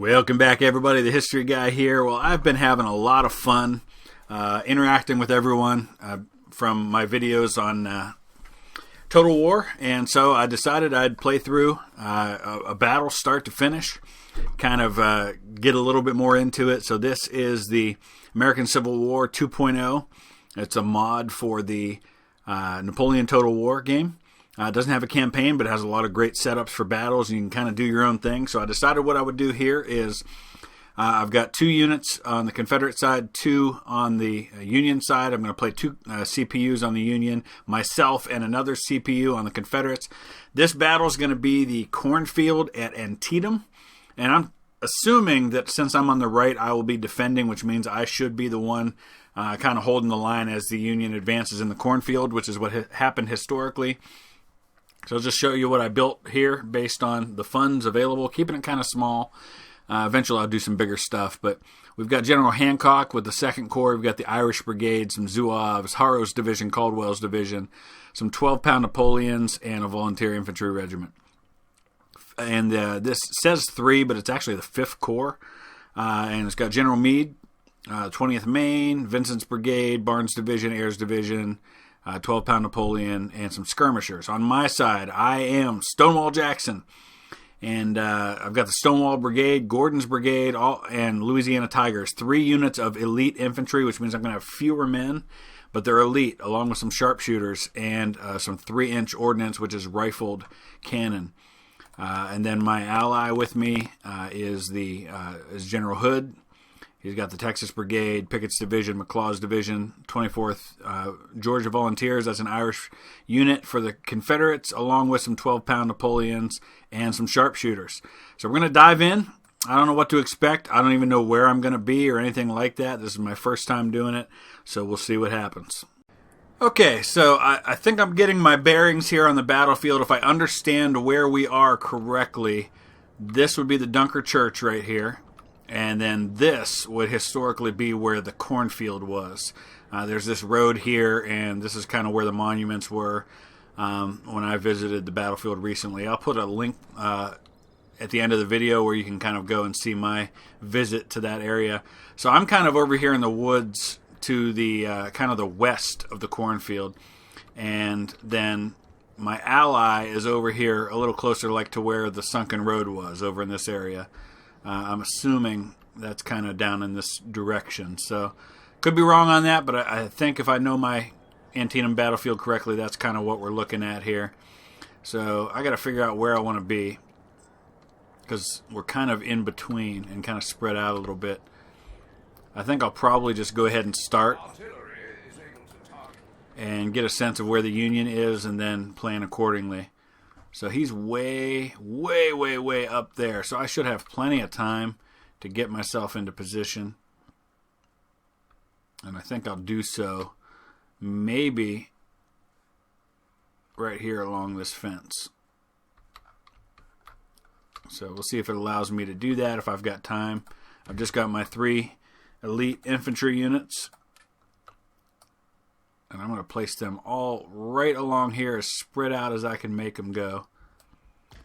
Welcome back, everybody. The History Guy here. Well, I've been having a lot of fun interacting with everyone from my videos on Total War, and so I decided I'd play through a battle start to finish, kind of get a little bit more into it. So this is the American Civil War 2.0. It's a mod for the Napoleon Total War game. It doesn't have a campaign, but it has a lot of great setups for battles, and you can kind of do your own thing. So I decided what I would do here is I've got 2 units on the Confederate side, 2 on the Union side. I'm going to play 2 CPUs on the Union, myself, and another CPU on the Confederates. This battle is going to be the Cornfield at Antietam, and I'm assuming that since I'm on the right, I will be defending, which means I should be the one kind of holding the line as the Union advances in the cornfield, which is what happened historically. So I'll just show you what I built here based on the funds available, keeping it kind of small. Eventually I'll do some bigger stuff, but we've got General Hancock with the 2nd Corps. We've got the Irish Brigade, some Zouaves, Harrow's Division, Caldwell's Division, some 12-pound Napoleons, and a volunteer infantry regiment. And this says 3, but it's actually the 5th Corps. And it's got General Meade, 20th Maine, Vincent's Brigade, Barnes Division, Ayres Division, 12-pound Napoleon, and some skirmishers. On my side, I am Stonewall Jackson, and I've got the Stonewall Brigade, Gordon's Brigade, and Louisiana Tigers. 3 units of elite infantry, which means I'm going to have fewer men, but they're elite, along with some sharpshooters and some 3-inch ordnance, which is rifled cannon. And then my ally with me is General Hood. He's got the Texas Brigade, Pickett's Division, McLaw's Division, 24th Georgia Volunteers. That's an Irish unit for the Confederates, along with some 12-pound Napoleons and some sharpshooters. So we're going to dive in. I don't know what to expect. I don't even know where I'm going to be or anything like that. This is my first time doing it, so we'll see what happens. Okay, so I think I'm getting my bearings here on the battlefield. If I understand where we are correctly, this would be the Dunker Church right here. And then this would historically be where the cornfield was. There's this road here, and this is kind of where the monuments were when I visited the battlefield recently. I'll put a link at the end of the video where you can kind of go and see my visit to that area. So I'm kind of over here in the woods to the kind of the west of the cornfield. And then my ally is over here a little closer like to where the sunken road was, over in this area. I'm assuming that's kind of down in this direction. So, could be wrong on that, but I think if I know my Antietam battlefield correctly, that's kind of what we're looking at here. So, I got to figure out where I want to be, because we're kind of in between and kind of spread out a little bit. I think I'll probably just go ahead and start and get a sense of where the Union is and then plan accordingly. So he's way, way, way, way up there. So I should have plenty of time to get myself into position. And I think I'll do so maybe right here along this fence. So we'll see if it allows me to do that if I've got time. I've just got my 3 elite infantry units. And I'm going to place them all right along here as spread out as I can make them go.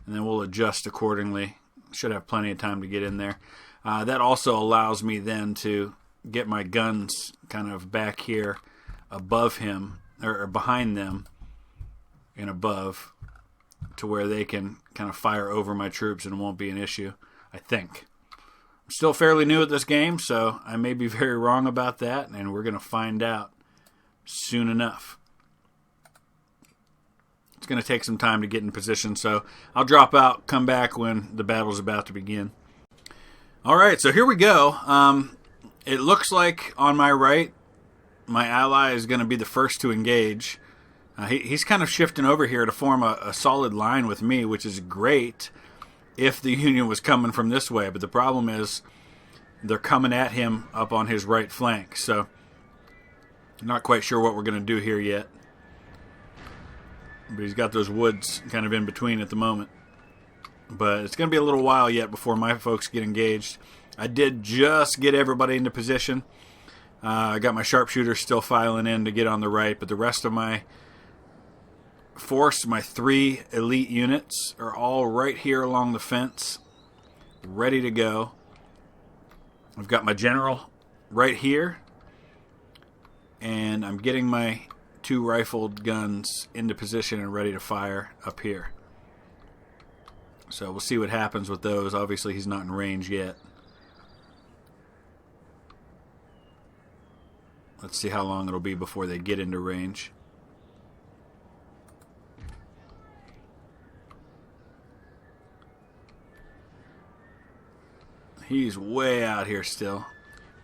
And then we'll adjust accordingly. Should have plenty of time to get in there. That also allows me then to get my guns kind of back here above him, or behind them and above, to where they can kind of fire over my troops and it won't be an issue, I think. I'm still fairly new at this game, so I may be very wrong about that, and we're going to find out soon enough. It's going to take some time to get in position, so I'll drop out, come back when the battle's about to begin. Alright, so here we go. It looks like on my right, my ally is going to be the first to engage. He's kind of shifting over here to form a solid line with me, which is great if the Union was coming from this way, but the problem is they're coming at him up on his right flank, so I'm not quite sure what we're going to do here yet. But he's got those woods kind of in between at the moment. But it's going to be a little while yet before my folks get engaged. I did just get everybody into position. I got my sharpshooters still filing in to get on the right, but the rest of my force, my 3 elite units, are all right here along the fence, ready to go. I've got my general right here, and I'm getting my 2 rifled guns into position and ready to fire up here. So we'll see what happens with those. Obviously he's not in range yet. Let's see how long it'll be before they get into range. He's way out here still,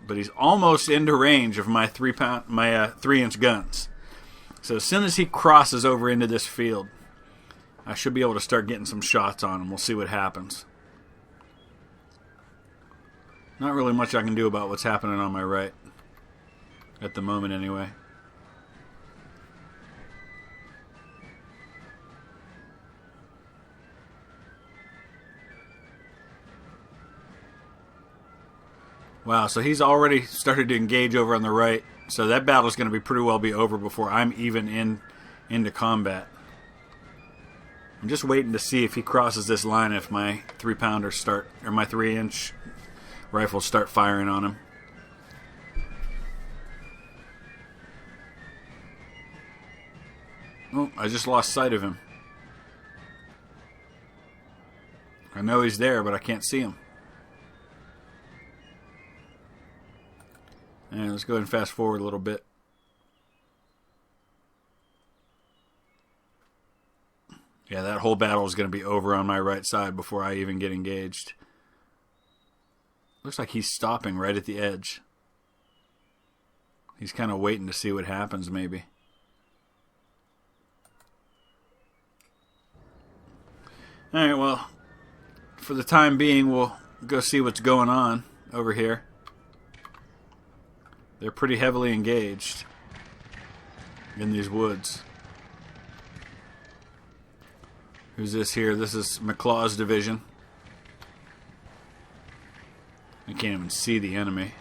but he's almost into range of my 3-inch guns. So as soon as he crosses over into this field, I should be able to start getting some shots on him. We'll see what happens. Not really much I can do about what's happening on my right. At the moment, anyway. Wow, so he's already started to engage over on the right. So that battle's going to pretty well be over before I'm even into combat. I'm just waiting to see if he crosses this line, if my 3-pounders start, or my 3-inch rifles start firing on him. Oh, I just lost sight of him. I know he's there, but I can't see him. And let's go ahead and fast forward a little bit. Yeah, that whole battle is going to be over on my right side before I even get engaged. Looks like he's stopping right at the edge. He's kind of waiting to see what happens, maybe. Alright, well, for the time being, we'll go see what's going on over here. They're pretty heavily engaged in these woods. Who's this here? This is McClaw's division. I can't even see the enemy.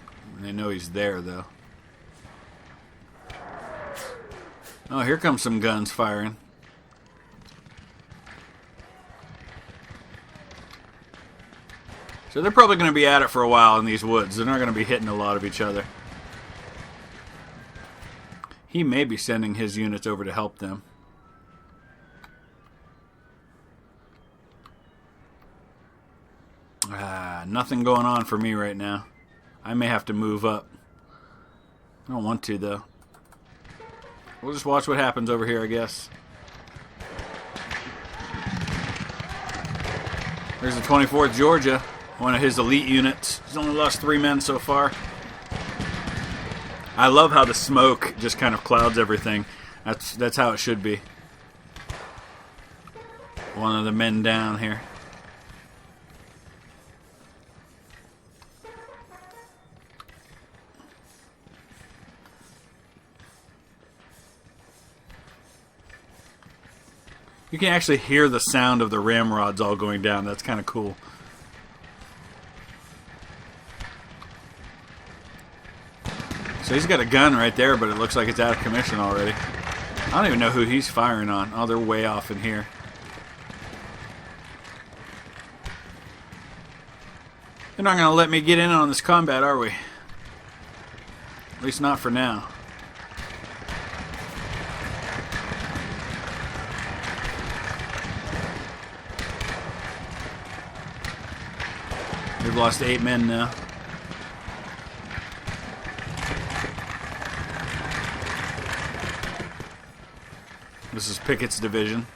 They know he's there, though. Oh, here comes some guns firing. So they're probably going to be at it for a while in these woods. They're not going to be hitting a lot of each other. He may be sending his units over to help them. Nothing going on for me right now. I may have to move up. I don't want to, though. We'll just watch what happens over here, I guess. There's the 24th Georgia, one of his elite units. He's only lost 3 men so far. I love how the smoke just kind of clouds everything. That's how it should be. One of the men down here. You can actually hear the sound of the ramrods all going down. That's kind of cool. So he's got a gun right there, but it looks like it's out of commission already. I don't even know who he's firing on. Oh, they're way off in here. They're not going to let me get in on this combat, are we? At least not for now. We've lost 8 men now. This is Pickett's division.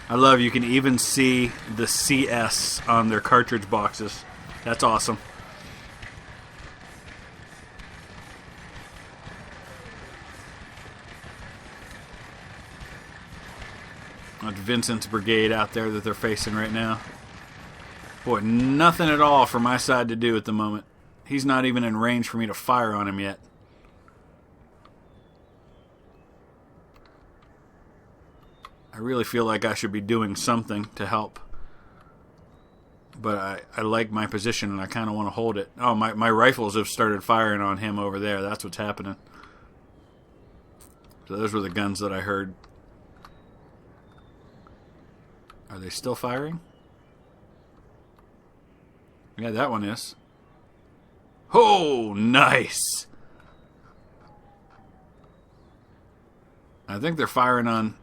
I love you can even see the CS on their cartridge boxes. That's awesome. That's Vincent's brigade out there that they're facing right now. Boy, nothing at all for my side to do at the moment. He's not even in range for me to fire on him yet. I really feel like I should be doing something to help. But I like my position and I kind of want to hold it. Oh, my rifles have started firing on him over there. That's what's happening. So those were the guns that I heard. Are they still firing? Yeah, that one is. Oh, nice. I think they're firing on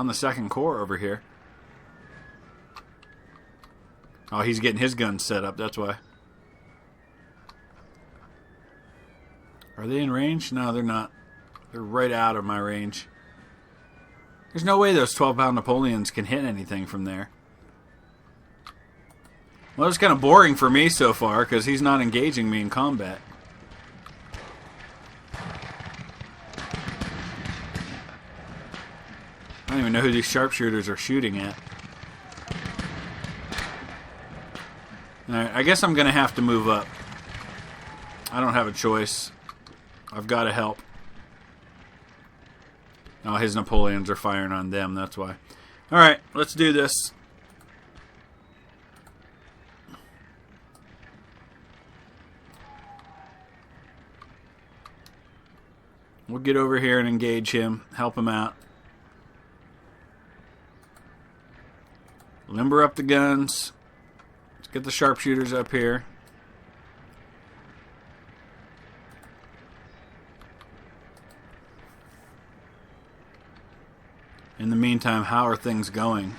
the second corps over here. Oh, he's getting his gun set up, that's why. Are they in range? No, they're not. They're right out of my range. There's no way those 12-pound Napoleons can hit anything from there. Well, it's kind of boring for me so far because he's not engaging me in combat. I don't even know who these sharpshooters are shooting at. Alright, I guess I'm going to have to move up. I don't have a choice. I've got to help. Oh, his Napoleons are firing on them, that's why. Alright, let's do this. We'll get over here and engage him, help him out. Limber up the guns. Let's get the sharpshooters up here. In the meantime, how are things going?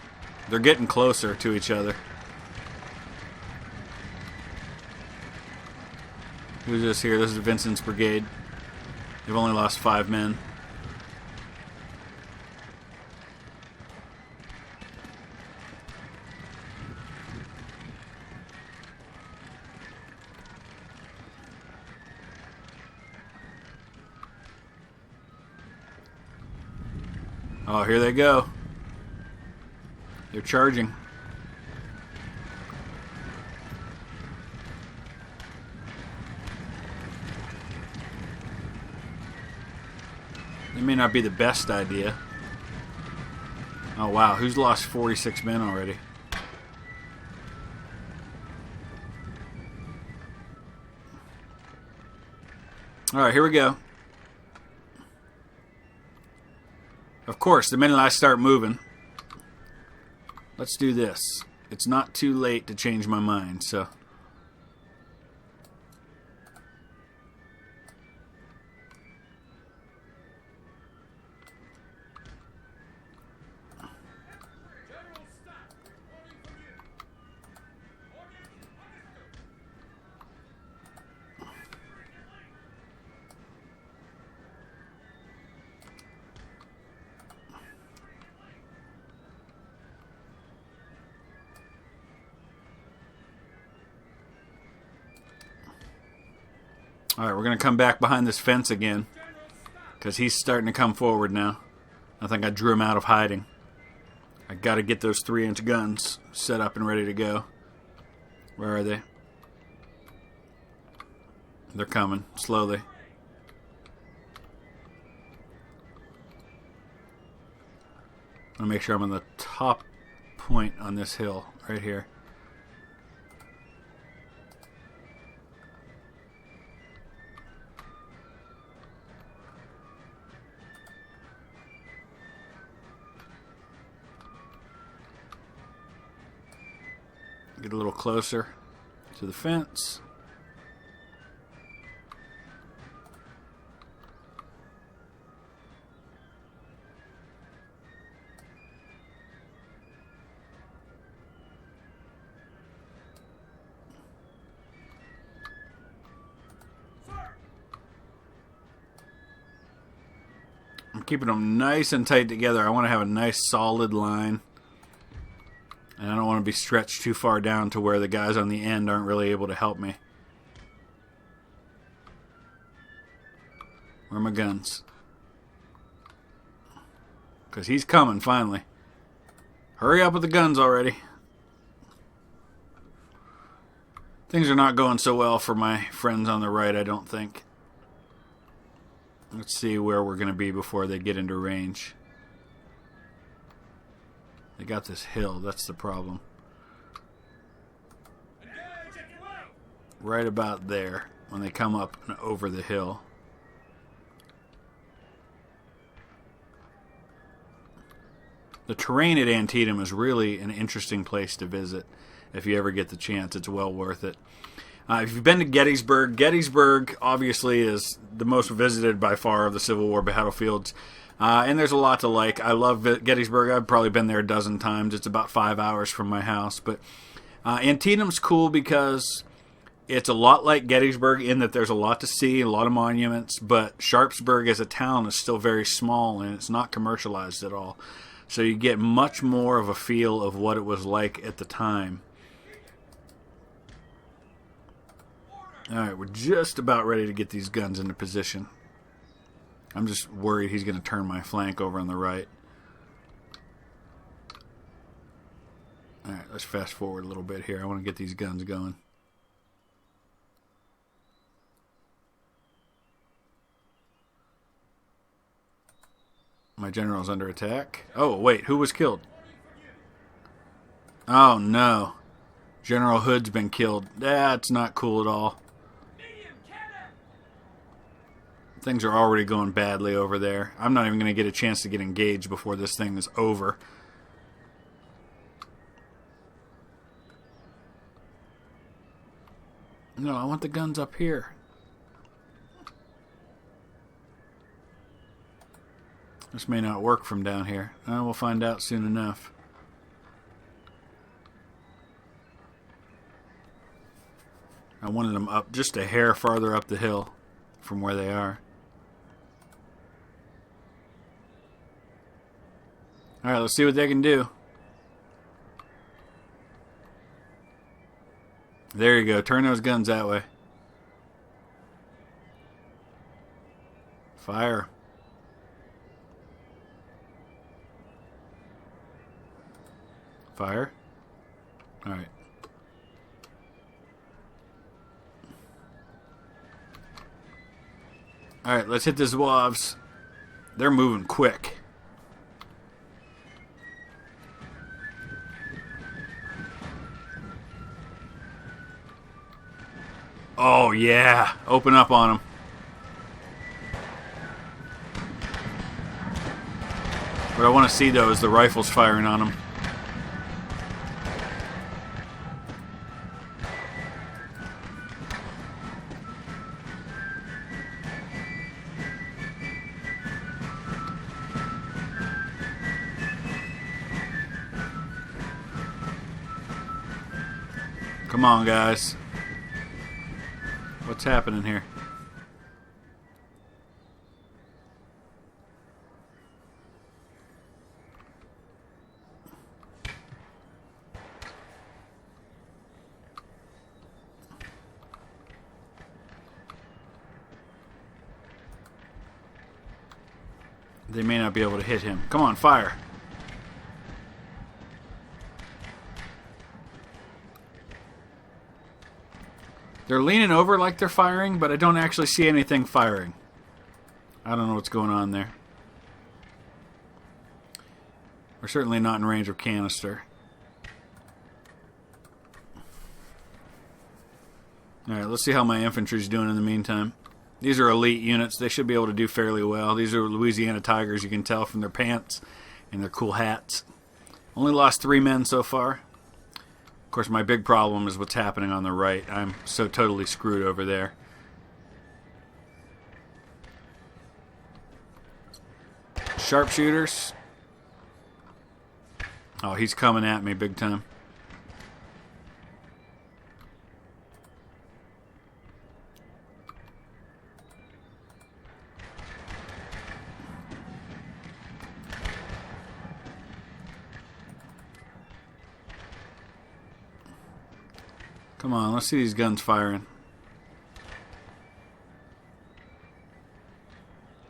They're getting closer to each other. Who's this here? This is Vincent's brigade. They've only lost 5 men. Oh, here they go. They're charging. It may not be the best idea. Oh wow, who's lost 46 men already? Alright, here we go. Of course, the minute I start moving, let's do this. It's not too late to change my mind, so. Alright, we're going to come back behind this fence again, because he's starting to come forward now. I think I drew him out of hiding. I got to get those 3-inch guns set up and ready to go. Where are they? They're coming, slowly. I'm going to make sure I'm on the top point on this hill, right here. Get a little closer to the fence. I'm keeping them nice and tight together. I want to have a nice solid line. And I don't want to be stretched too far down to where the guys on the end aren't really able to help me. Where are my guns? Because he's coming, finally. Hurry up with the guns already. Things are not going so well for my friends on the right, I don't think. Let's see where we're going to be before they get into range. They got this hill, that's the problem. Right about there, when they come up and over the hill. The terrain at Antietam is really an interesting place to visit. if you ever get the chance. It's well worth it. If you've been to Gettysburg, Gettysburg obviously is the most visited by far of the Civil War battlefields. And there's a lot to like. I love Gettysburg. I've probably been there a dozen times. It's about 5 hours from my house. But Antietam's cool because it's a lot like Gettysburg in that there's a lot to see, a lot of monuments. But Sharpsburg as a town is still very small, and it's not commercialized at all. So you get much more of a feel of what it was like at the time. Alright, we're just about ready to get these guns into position. I'm just worried he's going to turn my flank over on the right. Alright, let's fast forward a little bit here. I want to get these guns going. My general's under attack. Oh, wait, who was killed? Oh, no. General Hood's been killed. That's not cool at all. Things are already going badly over there. I'm not even going to get a chance to get engaged before this thing is over. No, I want the guns up here. This may not work from down here. We'll find out soon enough. I wanted them up just a hair farther up the hill from where they are. Alright, let's see what they can do. There you go. Turn those guns that way. Fire. Fire. Alright. Alright, let's hit the Zouaves. They're moving quick. Oh, yeah. Open up on them. What I want to see, though, is the rifles firing on them. Come on, guys. What's happening here? They may not be able to hit him. Come on, fire. They're leaning over like they're firing, but I don't actually see anything firing. I don't know what's going on there. We're certainly not in range of canister. Alright, let's see how my infantry's doing in the meantime. These are elite units. They should be able to do fairly well. These are Louisiana Tigers, you can tell from their pants and their cool hats. Only lost 3 men so far. Of course, my big problem is what's happening on the right. I'm so totally screwed over there. Sharpshooters. Oh, he's coming at me big time. Come on, let's see these guns firing.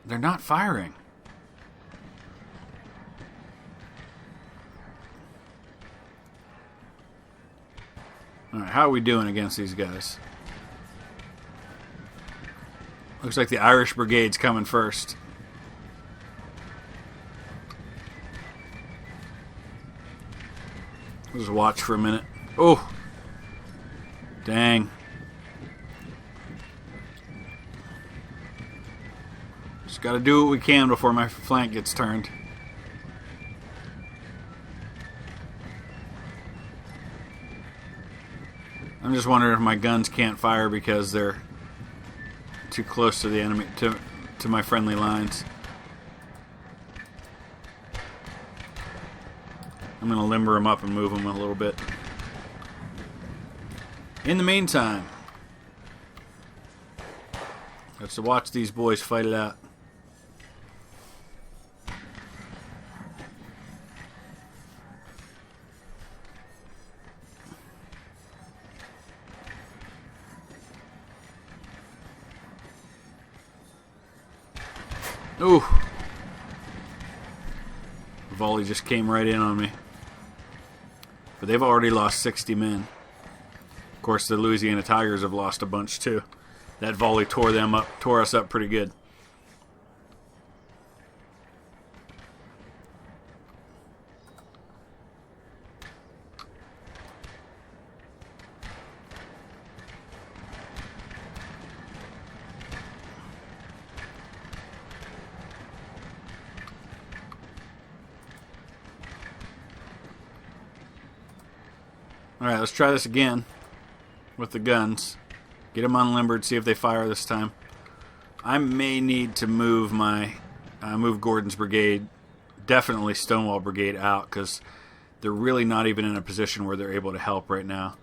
They're not firing. Alright, how are we doing against these guys? Looks like the Irish Brigade's coming first. We'll just watch for a minute. Oh! Dang. Just gotta do what we can before my flank gets turned. I'm just wondering if my guns can't fire because they're too close to the enemy, to my friendly lines. I'm going to limber them up and move them a little bit. In the meantime, let's watch these boys fight it out. Ooh. Volley just came right in on me. But they've already lost 60 men. Of course, the Louisiana Tigers have lost a bunch too. That volley tore us up pretty good. Alright, let's try this again with the guns. Get them unlimbered, see if they fire this time. I may need to move move Gordon's brigade, definitely Stonewall Brigade out, because they're really not even in a position where they're able to help right now.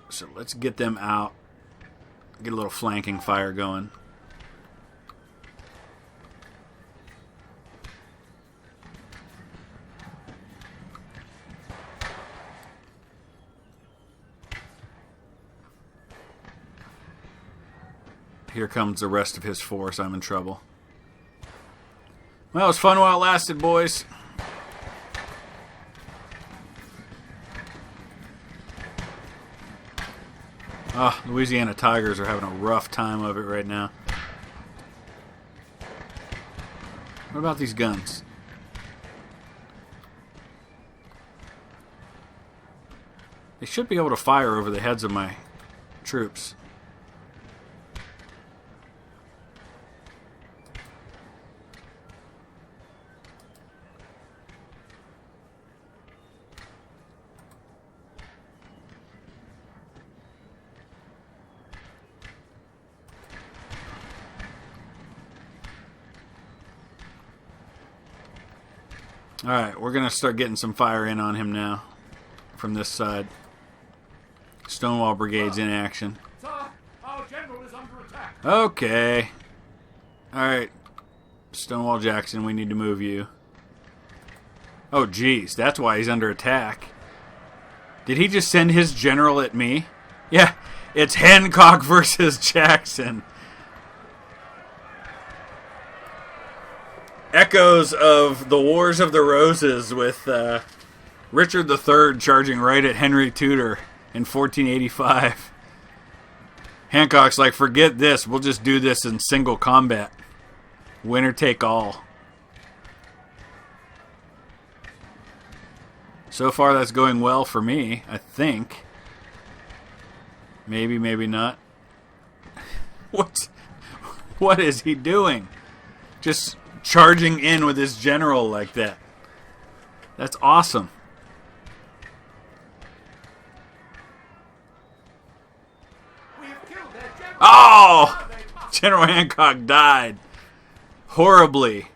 So let's get them out, get a little flanking fire going. Here comes the rest of his force. I'm in trouble. Well, it was fun while it lasted, boys. Ah, Louisiana Tigers are having a rough time of it right now. What about these guns? They should be able to fire over the heads of my troops. Alright, we're going to start getting some fire in on him now from this side. Stonewall Brigade's in action. Sir, our general is under attack. Okay. Alright, Stonewall Jackson, we need to move you. Oh, geez, that's why he's under attack. Did he just send his general at me? Yeah, it's Hancock versus Jackson. Echoes of the Wars of the Roses with Richard III charging right at Henry Tudor in 1485. Hancock's like, forget this, we'll just do this in single combat. Winner take all. So far that's going well for me, I think. Maybe, maybe not. What is he doing? Just charging in with his general like that. That's awesome. We have killed their general. Oh! General Hancock died horribly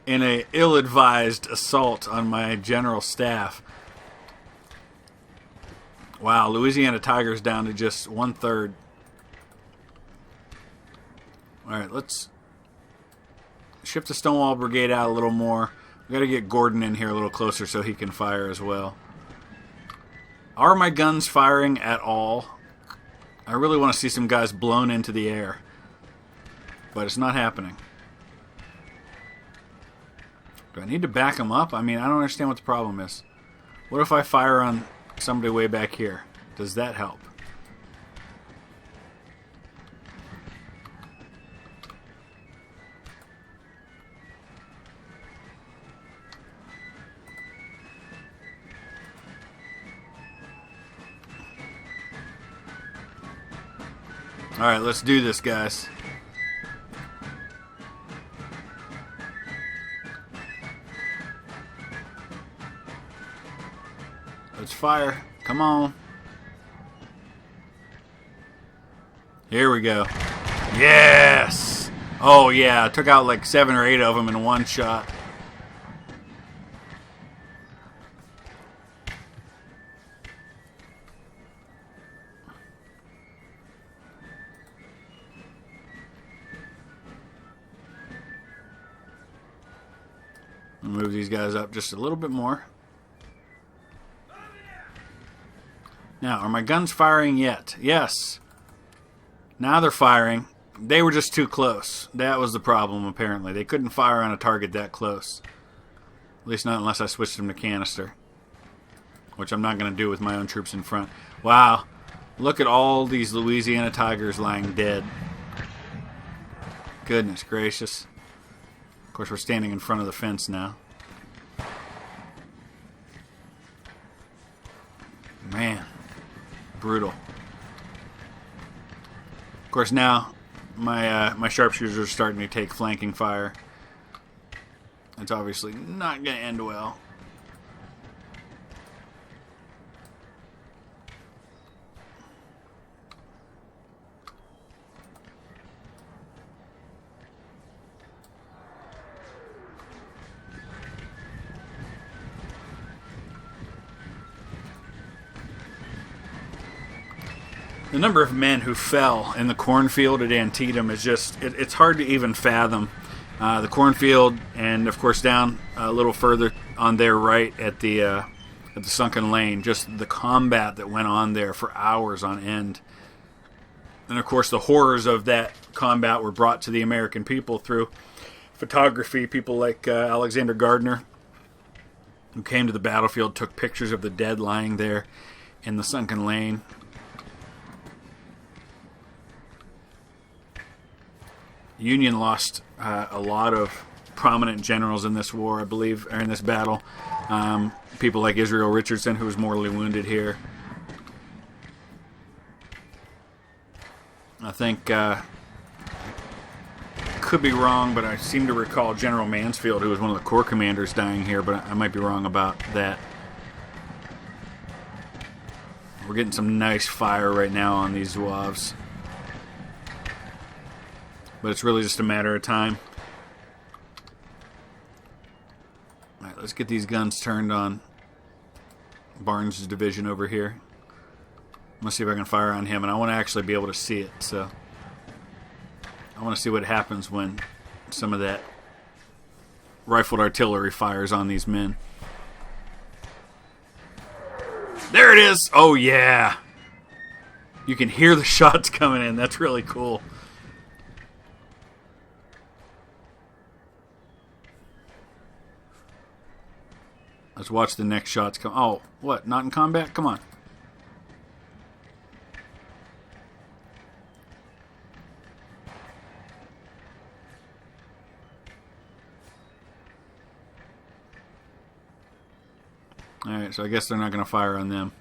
in an ill-advised assault on my general staff. Wow, Louisiana Tigers down to just 1/3. Alright, let's shift the Stonewall Brigade out a little more. We got to get Gordon in here a little closer so he can fire as well. Are my guns firing at all? I really want to see some guys blown into the air. But it's not happening. Do I need to back them up? I mean, I don't understand what the problem is. What if I fire on somebody way back here? Does that help? Alright, let's do this, guys. Let's fire. Come on. Here we go. Yes! Oh, yeah. I took out like 7 or 8 of them in one shot. Move these guys up just a little bit more. Now, are my guns firing yet? Yes. Now they're firing. They were just too close. That was the problem, apparently. They couldn't fire on a target that close. At least not unless I switched them to canister. Which I'm not going to do with my own troops in front. Wow. Look at all these Louisiana Tigers lying dead. Goodness gracious. Of course, we're standing in front of the fence now. Man. Brutal. Of course, now my sharpshooters are starting to take flanking fire. It's obviously not going to end well. The number of men who fell in the cornfield at Antietam is just, it's hard to even fathom. The cornfield, and of course down a little further on their right at the sunken lane, just the combat that went on there for hours on end. And of course the horrors of that combat were brought to the American people through photography. People like Alexander Gardner, who came to the battlefield, took pictures of the dead lying there in the sunken lane. Union lost a lot of prominent generals in this war, I believe, or in this battle. People like Israel Richardson, who was mortally wounded here. I think, could be wrong, but I seem to recall General Mansfield, who was one of the Corps commanders, dying here, but I might be wrong about that. We're getting some nice fire right now on these Zouaves. But it's really just a matter of time. Alright, let's get these guns turned on Barnes' division over here. I'm going to see if I can fire on him, and I want to actually be able to see it, so I want to see what happens when some of that rifled artillery fires on these men. There it is! Oh yeah! You can hear the shots coming in. That's really cool. Let's watch the next shots come. Oh, what? Not in combat? Come on. Alright, so I guess they're not going to fire on them.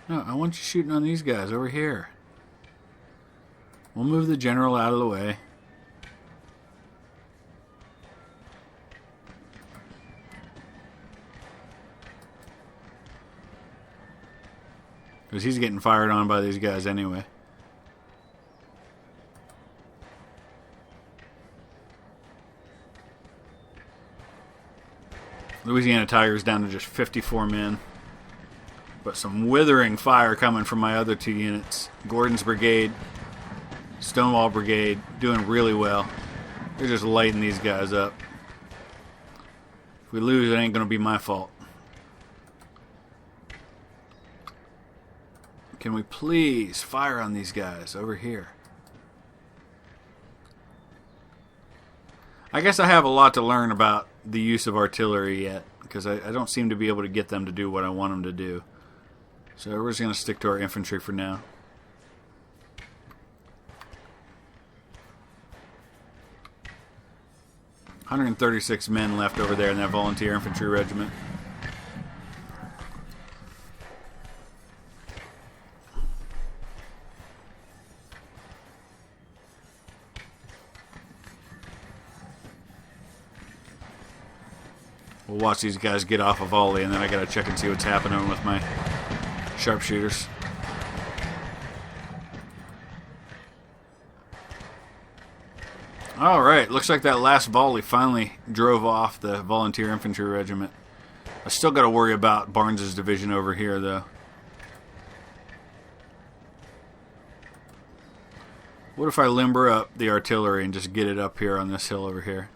No, I want you shooting on these guys over here. We'll move the general out of the way. Because he's getting fired on by these guys anyway. Louisiana Tigers down to just 54 men. But some withering fire coming from my other 2 units. Gordon's brigade, Stonewall brigade, doing really well. They're just lighting these guys up. If we lose, it ain't going to be my fault. Can we please fire on these guys over here? I guess I have a lot to learn about the use of artillery yet, because I don't seem to be able to get them to do what I want them to do. So we're just going to stick to our infantry for now. "136 men left over there in that volunteer infantry regiment. We'll watch these guys get off a volley, and then I gotta check and see what's happening with my sharpshooters. Alright, looks like that last volley finally drove off the Volunteer Infantry Regiment. I still gotta worry about Barnes's division over here, though. What if I limber up the artillery and just get it up here on this hill over here?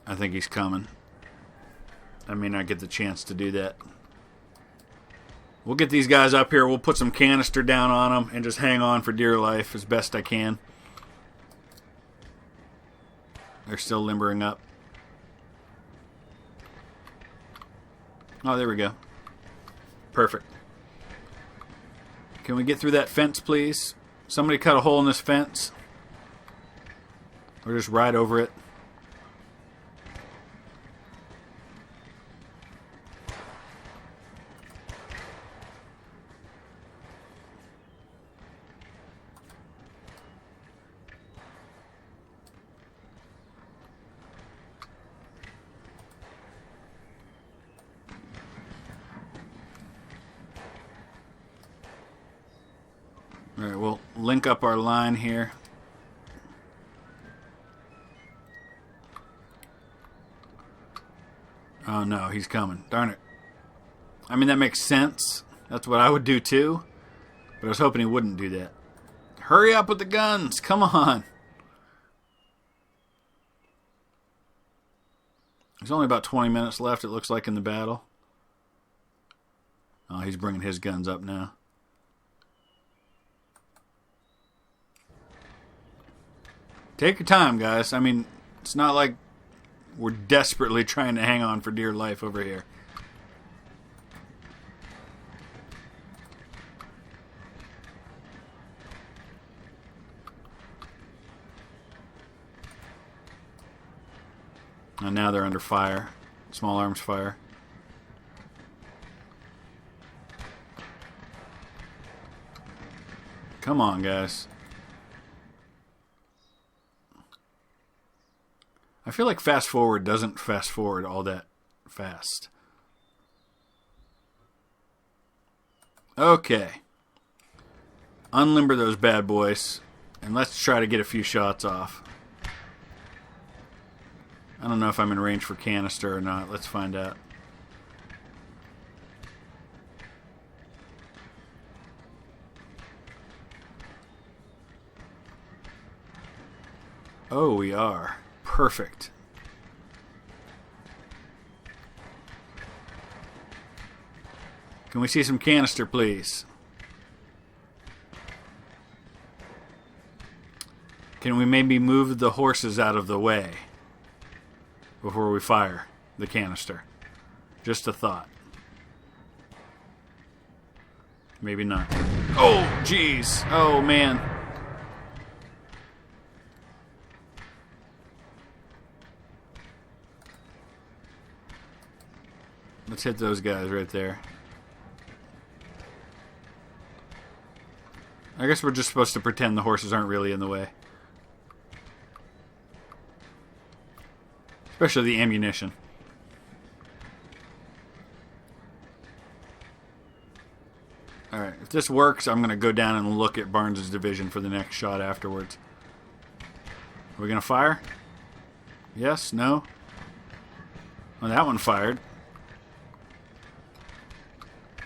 I think he's coming. I may not get the chance to do that. We'll get these guys up here. We'll put some canister down on them and just hang on for dear life as best I can. They're still limbering up. Oh, there we go. Perfect. Can we get through that fence, please? Somebody cut a hole in this fence. Or just ride over it. Alright, we'll link up our line here. Oh no, he's coming. Darn it. I mean, that makes sense. That's what I would do too. But I was hoping he wouldn't do that. Hurry up with the guns! Come on! There's only about 20 minutes left, it looks like, in the battle. Oh, he's bringing his guns up now. Take your time, guys. I mean, it's not like we're desperately trying to hang on for dear life over here. And now they're under fire. Small arms fire. Come on, guys. I feel like fast forward doesn't fast forward all that fast. Okay. Unlimber those bad boys. And let's try to get a few shots off. I don't know if I'm in range for canister or not. Let's find out. Oh, we are. Perfect. Can we see some canister, please? Can we maybe move the horses out of the way before we fire the canister? Just a thought. Maybe not. Oh, jeez. Oh, man. Let's hit those guys right there. I guess we're just supposed to pretend the horses aren't really in the way. Especially the ammunition. Alright, if this works, I'm going to go down and look at Barnes's division for the next shot afterwards. Are we going to fire? Yes? No? Well, that one fired.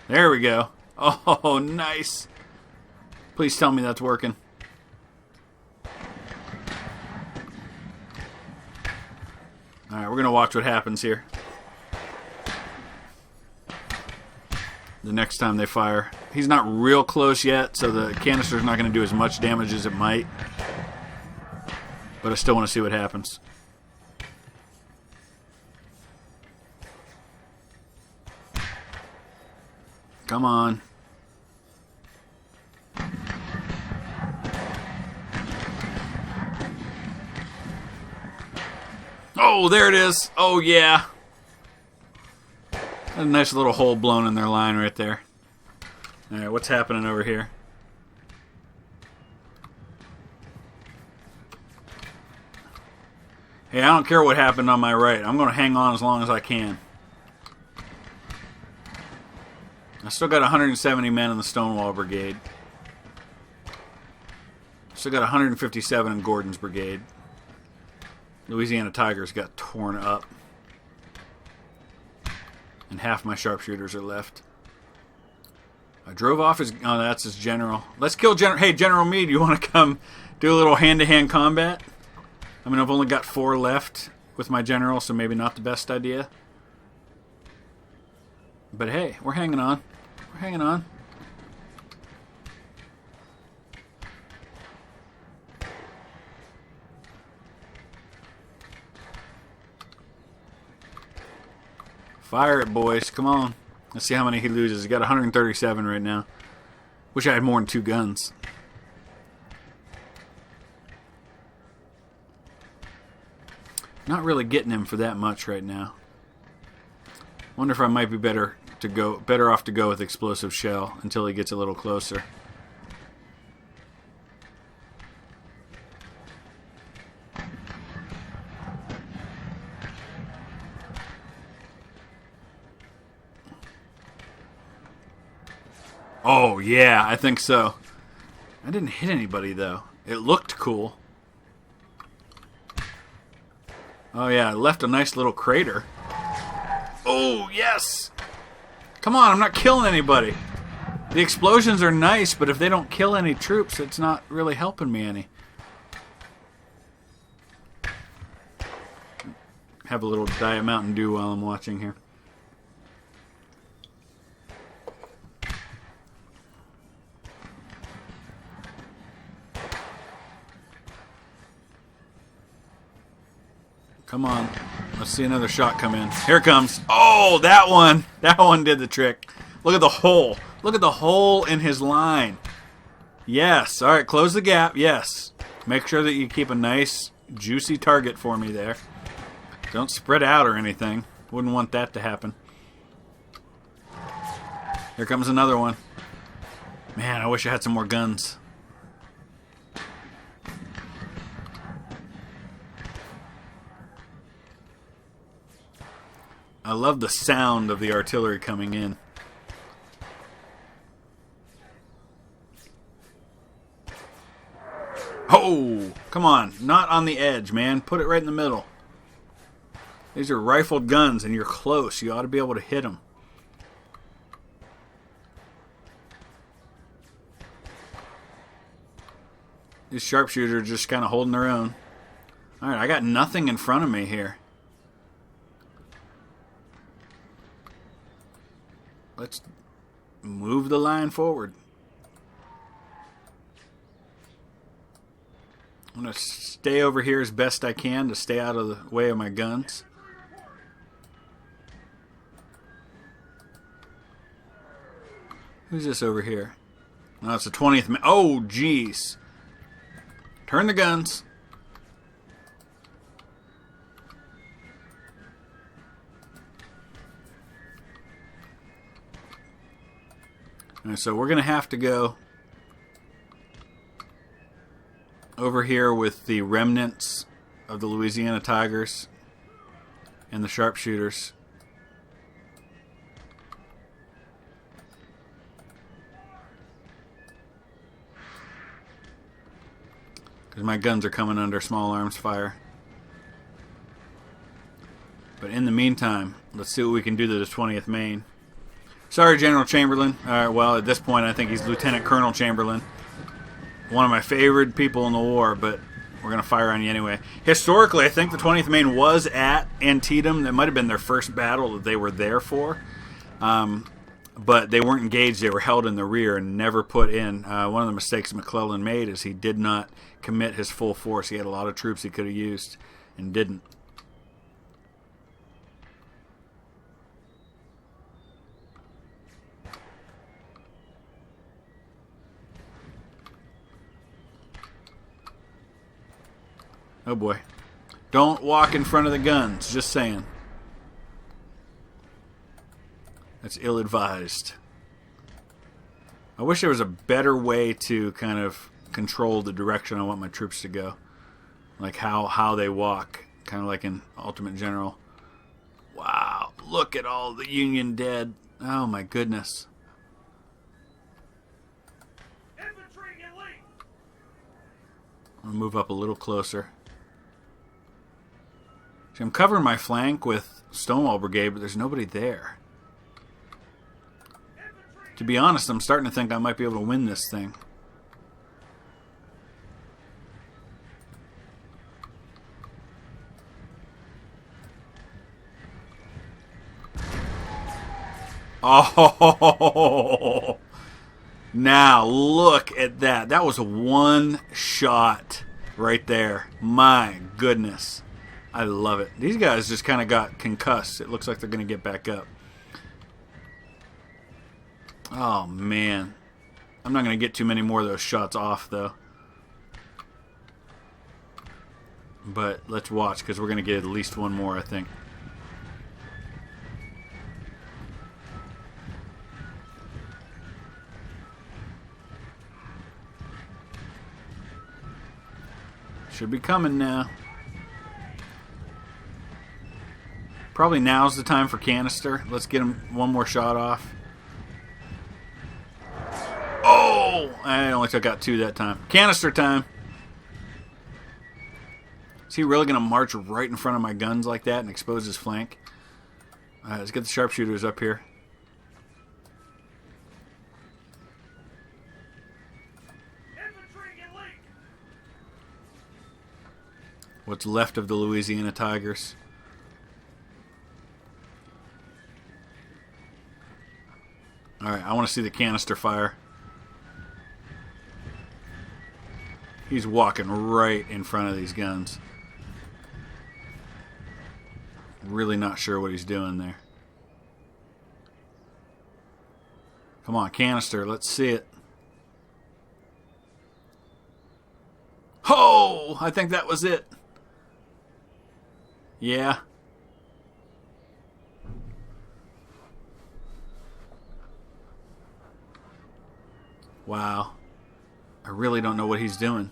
There we go. Oh, nice. Please tell me that's working. Alright, we're going to watch what happens here. The next time they fire. He's not real close yet, so the canister's not going to do as much damage as it might. But I still want to see what happens. Come on. Oh, there it is. Oh, yeah. A nice little hole blown in their line right there. Alright, what's happening over here? Hey, I don't care what happened on my right. I'm going to hang on as long as I can. I still got 170 men in the Stonewall Brigade. Still got 157 in Gordon's Brigade. Louisiana Tigers got torn up. And half my sharpshooters are left. I drove off his... Oh, that's his general. Let's kill General... Hey, General Meade, you want to come do a little hand-to-hand combat? I mean, I've only got 4 left with my general, so maybe not the best idea. But hey, we're hanging on. We're hanging on. Fire it, boys. Come on. Let's see how many he loses. He's got 137 right now. Wish I had more than 2 guns. Not really getting him for that much right now. Wonder if I might be better off to go with explosive shell until he gets a little closer. Oh, yeah, I think so. I didn't hit anybody, though. It looked cool. Oh, yeah, I left a nice little crater. Oh, yes! Come on, I'm not killing anybody. The explosions are nice, but if they don't kill any troops, it's not really helping me any. Have a little Diet Mountain Dew while I'm watching here. Come on. Let's see another shot come in. Here it comes. Oh, that one. That one did the trick. Look at the hole. Look at the hole in his line. Yes. All right, close the gap. Yes. Make sure that you keep a nice, juicy target for me there. Don't spread out or anything. Wouldn't want that to happen. Here comes another one. Man, I wish I had some more guns. I love the sound of the artillery coming in. Oh, come on. Not on the edge, man. Put it right in the middle. These are rifled guns, and you're close. You ought to be able to hit them. These sharpshooters are just kind of holding their own. All right, I got nothing in front of me here. Let's move the line forward. I'm going to stay over here as best I can to stay out of the way of my guns. Who's this over here? Oh, it's the 20th. Oh, jeez. Turn the guns. All right, so we're going to have to go over here with the remnants of the Louisiana Tigers and the sharpshooters. Because my guns are coming under small arms fire. But in the meantime, let's see what we can do to the 20th Maine. Sorry, General Chamberlain. Well, at this point, I think he's Lieutenant Colonel Chamberlain. One of my favorite people in the war, but we're going to fire on you anyway. Historically, I think the 20th Maine was at Antietam. That might have been their first battle that they were there for. But they weren't engaged. They were held in the rear and never put in. One of the mistakes McClellan made is he did not commit his full force. He had a lot of troops he could have used and didn't. Oh boy. Don't walk in front of the guns. Just saying. That's ill-advised. I wish there was a better way to kind of control the direction I want my troops to go. Like how they walk. kind of like in Ultimate General. Wow, look at all the Union dead. Oh my goodness. Infantry elite. I'll move up a little closer. See, I'm covering my flank with Stonewall Brigade, but there's nobody there. To be honest, I'm starting to think I might be able to win this thing. Oh, now look at that. That was one shot right there. My goodness. I love it. These guys just kind of got concussed. It looks like they're going to get back up. Oh, man. I'm not going to get too many more of those shots off, though. But let's watch, because we're going to get at least one more, I think. Should be coming now. Probably now's the time for canister. Let's get him one more shot off. Oh! I only took out 2 that time. Canister time! Is he really going to march right in front of my guns like that and expose his flank? Alright, let's get the sharpshooters up here. What's left of the Louisiana Tigers. Alright, I want to see the canister fire. He's walking right in front of these guns. Really not sure what he's doing there. Come on, canister, let's see it. Oh! I think that was it. Yeah. Wow. I really don't know what he's doing.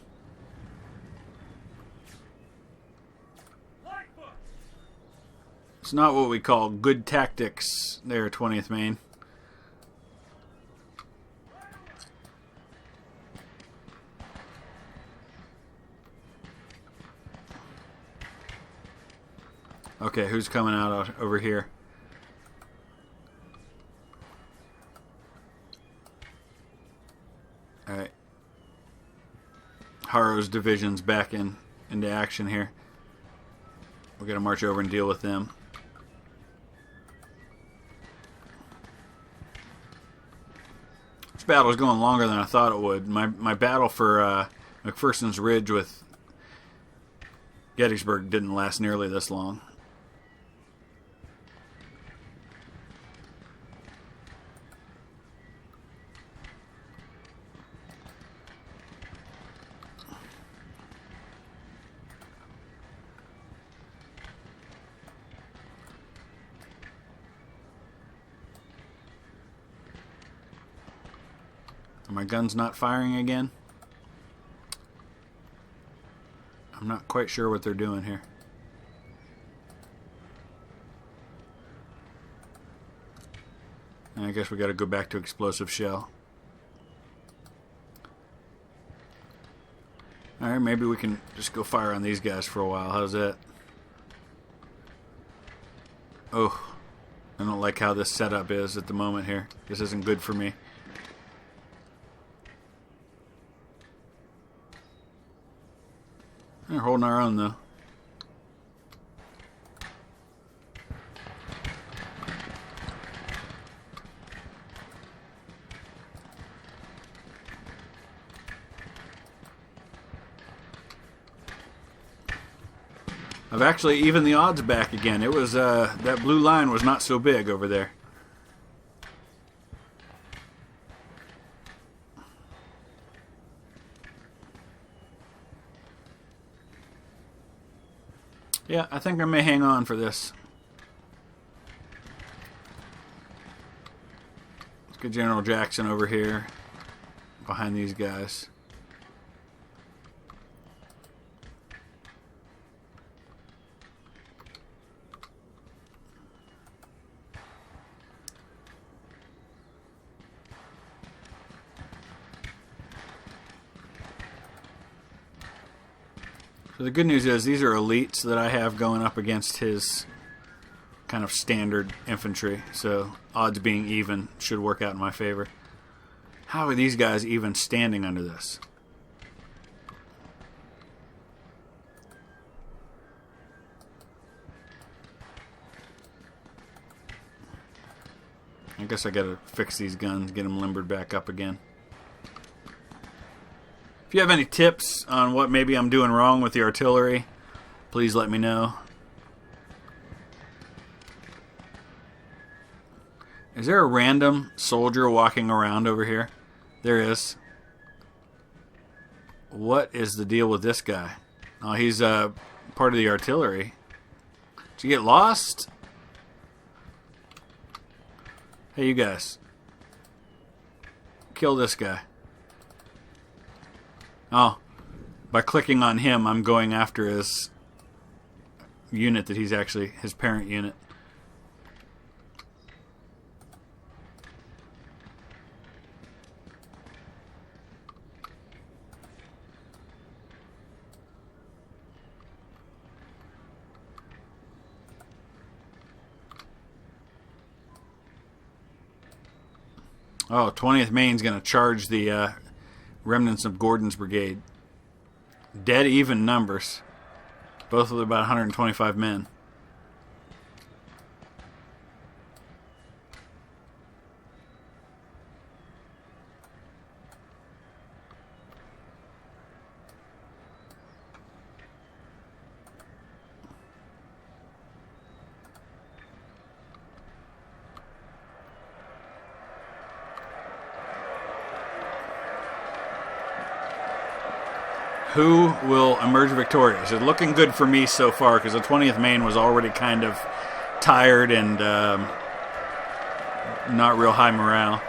It's not what we call good tactics there, 20th Maine. Okay, who's coming out over here? Alright. Harrow's division's back into action here. We're going to march over and deal with them. This battle is going longer than I thought it would. My battle for McPherson's Ridge with Gettysburg didn't last nearly this long. Are my guns not firing again? I'm not quite sure what they're doing here. And I guess we got to go back to explosive shell. Alright, maybe we can just go fire on these guys for a while. How's that? Oh, I don't like how this setup is at the moment here. This isn't good for me. We're holding our own, though. I've actually evened the odds back again. It was, that blue line was not so big over there. Yeah, I think I may hang on for this. Let's get General Jackson over here behind these guys. So the good news is these are elites that I have going up against his kind of standard infantry. So odds being even should work out in my favor. How are these guys even standing under this? I guess I gotta fix these guns, get them limbered back up again. If you have any tips on what maybe I'm doing wrong with the artillery, please let me know. Is there a random soldier walking around over here? There is. What is the deal with this guy? Oh, he's part of the artillery. Did you get lost? Hey, you guys. Kill this guy. Oh, by clicking on him, I'm going after his unit that he's actually, his parent unit. Oh, 20th Maine's going to charge the remnants of Gordon's brigade. Dead even numbers. Both with about 125 men. Who will emerge victorious? It's looking good for me so far because the 20th Maine was already kind of tired and not real high morale.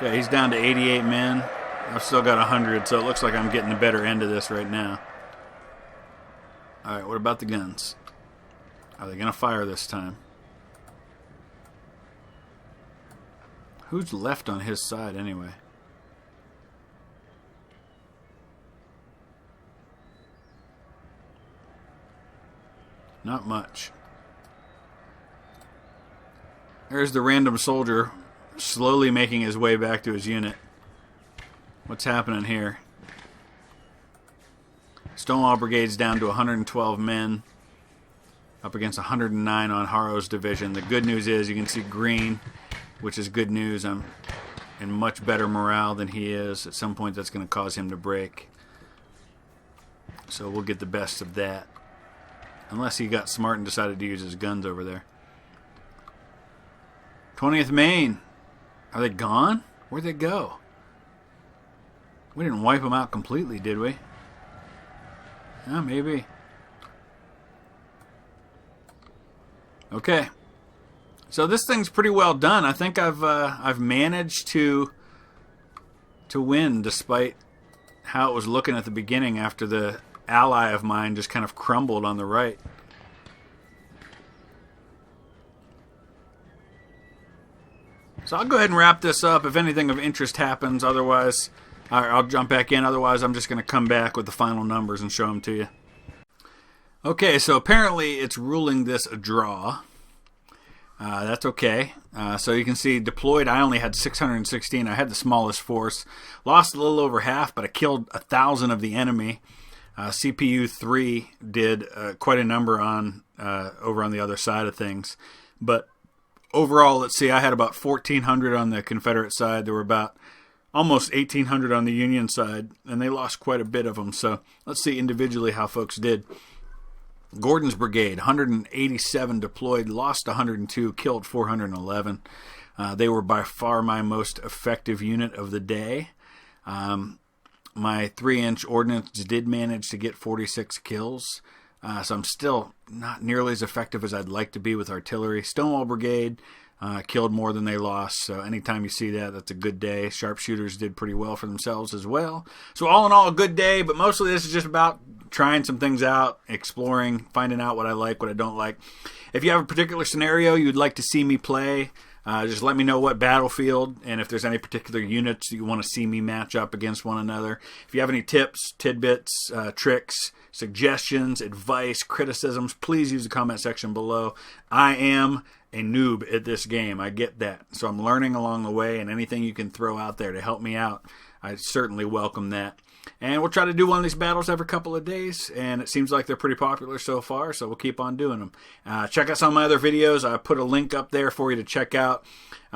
Okay, he's down to 88 men. I've still got 100, so it looks like I'm getting the better end of this right now. Alright, what about the guns? Are they going to fire this time? Who's left on his side anyway? Not much. There's the random soldier slowly making his way back to his unit. What's happening here? Stonewall Brigade's down to 112 men, up against 109 on Harrow's division. The good news is you can see green, which is good news. I'm in much better morale than he is. At some point that's going to cause him to break. So we'll get the best of that. Unless he got smart and decided to use his guns over there. 20th Maine. Are they gone? Where'd they go? We didn't wipe them out completely, did we? Yeah, maybe. Okay. So this thing's pretty well done. I think I've managed to win despite how it was looking at the beginning after the ally of mine just kind of crumbled on the right. So I'll go ahead and wrap this up. If anything of interest happens, otherwise I'll jump back in. Otherwise, I'm just going to come back with the final numbers and show them to you. Okay, so apparently it's ruling this a draw. That's okay. So you can see deployed, I only had 616. I had the smallest force. Lost a little over half, but I killed 1,000 of the enemy. CPU 3 did quite a number on over on the other side of things. But overall, let's see, I had about 1,400 on the Confederate side. There were about almost 1,800 on the Union side, and they lost quite a bit of them. So let's see individually how folks did. Gordon's brigade, 187 deployed, lost 102, killed 411. They were by far my most effective unit of the day. My 3-inch ordnance did manage to get 46 kills. So I'm still not nearly as effective as I'd like to be with artillery. Stonewall Brigade, killed more than they lost. So anytime you see that, that's a good day. Sharpshooters did pretty well for themselves as well. So all in all, a good day, but mostly this is just about trying some things out, exploring, finding out what I like, what I don't like. If you have a particular scenario you'd like to see me play, just let me know what battlefield, and if there's any particular units you want to see me match up against one another. If you have any tips, tidbits, tricks, suggestions, advice, criticisms, please use the comment section below. I am a noob at this game. I get that. So I'm learning along the way, and anything you can throw out there to help me out, I certainly welcome that. And we'll try to do one of these battles every couple of days, and it seems like they're pretty popular so far, so we'll keep on doing them. Check out some of my other videos. I put a link up there for you to check out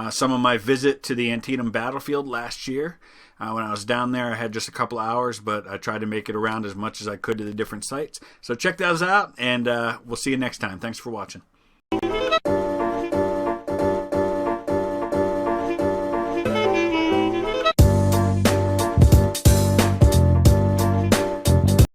some of my visit to the Antietam battlefield last year. When I was down there, I had just a couple hours, but I tried to make it around as much as I could to the different sites. So check those out, and we'll see you next time. Thanks for watching.